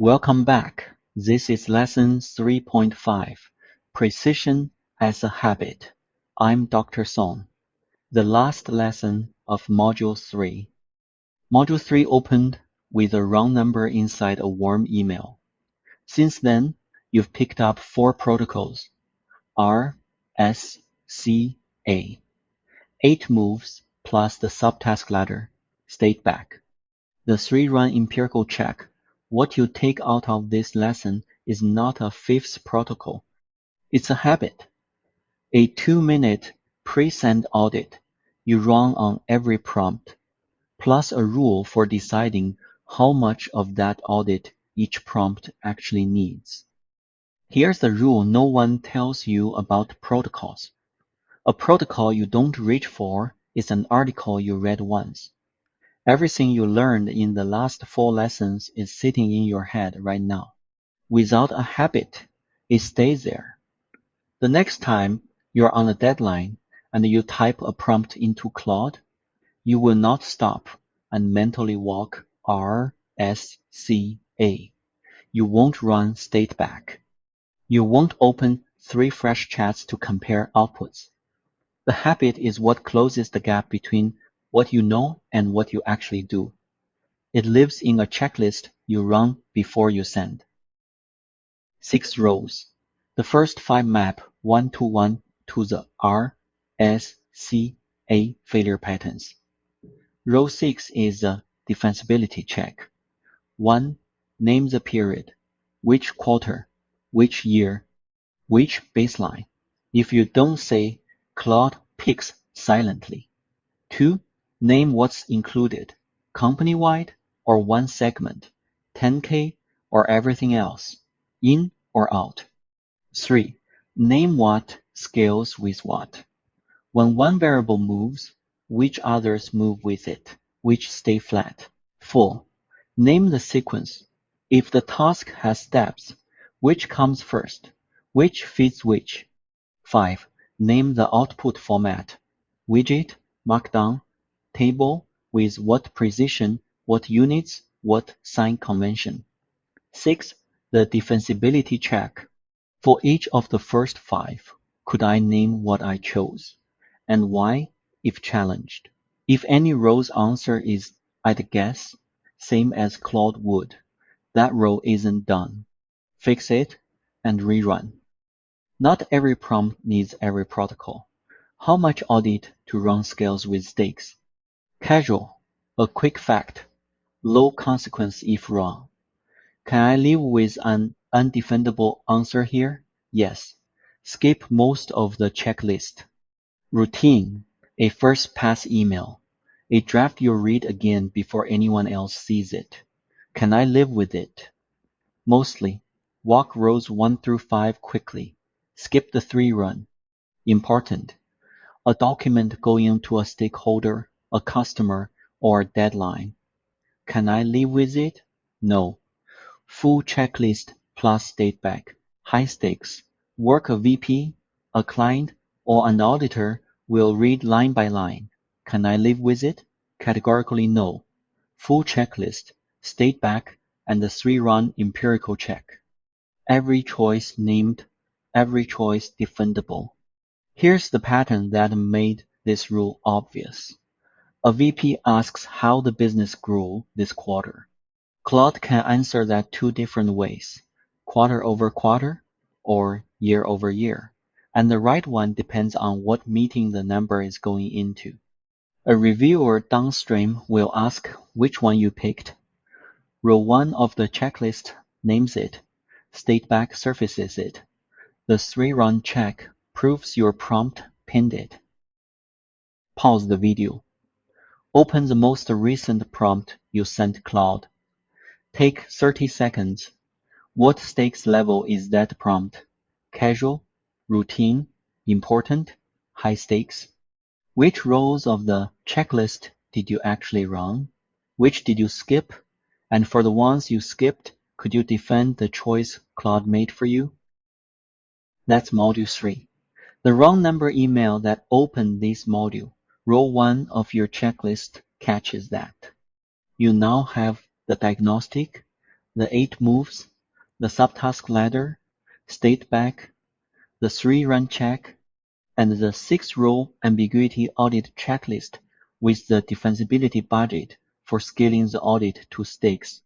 Welcome back. This is lesson 3.5, Precision as a Habit. I'm Dr. Song. The last lesson of Module 3. Module 3 opened with a wrong number inside a warm email. Since then, you've picked up 4 protocols, R, S, C, A. 8 moves plus the subtask ladder, state back. The 3-run empirical check. What you take out of this lesson is not a 5th protocol. It's a habit. A 2-minute pre-send audit you run on every prompt, plus a rule for deciding how much of that audit each prompt actually needs. Here's the rule no one tells you about protocols. A protocol you don't reach for is an article you read once. Everything you learned in the last 4 lessons is sitting in your head right now. Without a habit, it stays there. The next time you're on a deadline and you type a prompt into Claude, you will not stop and mentally walk R, S, C, A. You won't run state back. You won't open 3 fresh chats to compare outputs. The habit is what closes the gap between what you know and what you actually do. It lives in a checklist you run before you send. 6 rows. The first 5 map one-to-one to the R, S, C, A failure patterns. Row 6 is a defensibility check. 1. Name the period, which quarter, which year, which baseline. If you don't say, Claude picks silently. 2. Name what's included, company-wide or one segment, 10K or everything else, in or out. 3. Name what scales with what. When one variable moves, which others move with it, which stay flat. 4. Name the sequence. If the task has steps, which comes first, which feeds which. 5. Name the output format, widget, markdown, table with what precision, what units, what sign convention. 6. The defensibility check. For each of the first 5, could I name what I chose, and why, if challenged? If any row's answer is I'd guess, same as Claude would, that row isn't done. Fix it and rerun. Not every prompt needs every protocol. How much audit to run scales with stakes? Casual, a quick fact, low consequence if wrong. Can I live with an undefendable answer here? Yes. Skip most of the checklist. Routine, a first pass email. A draft you'll read again before anyone else sees it. Can I live with it? Mostly. Walk rows 1 through 5 quickly. Skip the 3-run. Important. A document going to a stakeholder, a customer, or a deadline. Can I live with it? No. Full checklist plus state back. High stakes. Work a VP, a client, or an auditor will read line by line. Can I live with it? Categorically no. Full checklist, state back, and the 3-run empirical check. Every choice named, every choice defendable. Here's the pattern that made this rule obvious. A VP asks how the business grew this quarter. Claude can answer that 2 different ways, quarter over quarter or year over year, and the right one depends on what meeting the number is going into. A reviewer downstream will ask which one you picked. Row 1 of the checklist names it, state back surfaces it. The 3-run check proves your prompt pinned it. Pause the video. Open the most recent prompt you sent Claude. Take 30 seconds. What stakes level is that prompt? Casual, routine, important, high stakes? Which rows of the checklist did you actually run? Which did you skip? And for the ones you skipped, could you defend the choice Claude made for you? That's Module 3. The wrong number email that opened this module, row 1 of your checklist catches that. You now have the diagnostic, the 8 moves, the subtask ladder, state back, the 3-run check, and the 6-row ambiguity audit checklist with the defensibility budget for scaling the audit to stakes.